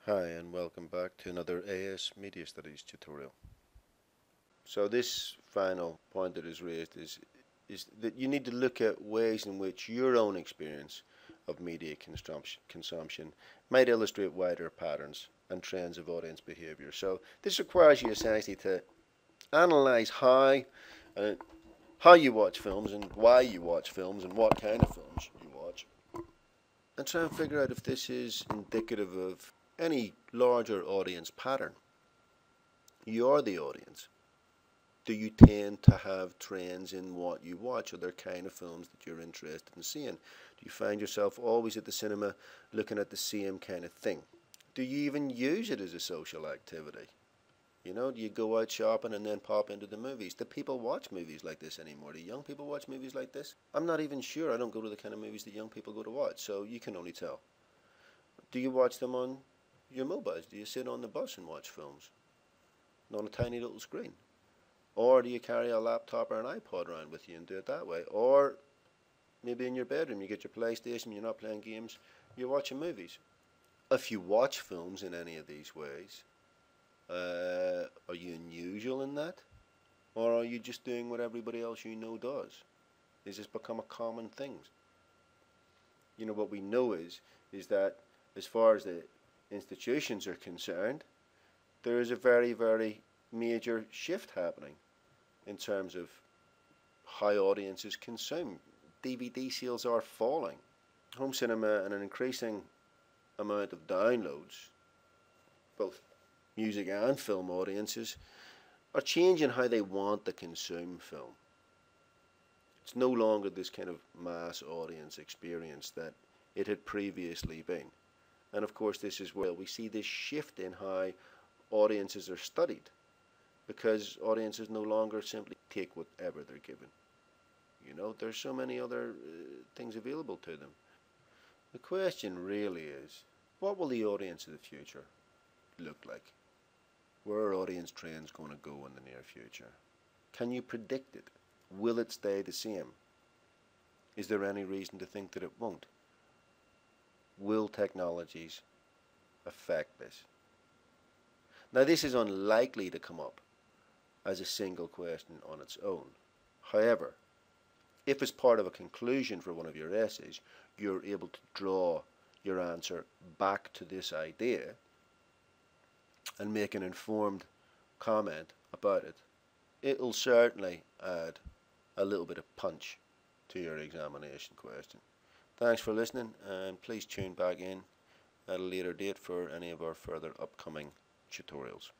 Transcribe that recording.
Hi and welcome back to another AS Media Studies tutorial. So this final point that is raised is that you need to look at ways in which your own experience of media consumption might illustrate wider patterns and trends of audience behavior. So this requires you essentially to analyze uh, how you watch films and why you watch films and what kind of films you watch, and try and figure out if this is indicative of any larger audience pattern. You are the audience. Do you tend to have trends in what you watch? Are there kind of films that you're interested in seeing? Do you find yourself always at the cinema looking at the same kind of thing? Do you even use it as a social activity? Do you go out shopping and then pop into the movies? Do people watch movies like this anymore? Do young people watch movies like this? I'm not even sure. I don't go to the kind of movies that young people go to watch, so you can only tell. Do you watch them on your mobiles? Do you sit on the bus and watch films on a tiny little screen? Or do you carry a laptop or an iPod around with you and do it that way? Or maybe in your bedroom you get your PlayStation, you're not playing games, you're watching movies. If you watch films in any of these ways, are you unusual in that? Or are you just doing what everybody else you know does? Has this become a common thing? What we know is that as far as the institutions are concerned, there is a very, very major shift happening in terms of how audiences consume. DVD sales are falling. Home cinema and an increasing amount of downloads, both music and film audiences, are changing how they want to consume film. It's no longer this kind of mass audience experience that it had previously been. And of course this is where we see this shift in how audiences are studied, because audiences no longer simply take whatever they're given. There's so many other things available to them. The question really is, what will the audience of the future look like? Where are audience trends going to go in the near future? Can you predict it? Will it stay the same? Is there any reason to think that it won't? Will technologies affect this? Now, this is unlikely to come up as a single question on its own. However, if as part of a conclusion for one of your essays, you're able to draw your answer back to this idea and make an informed comment about it, it'll certainly add a little bit of punch to your examination question. Thanks for listening, and please tune back in at a later date for any of our further upcoming tutorials.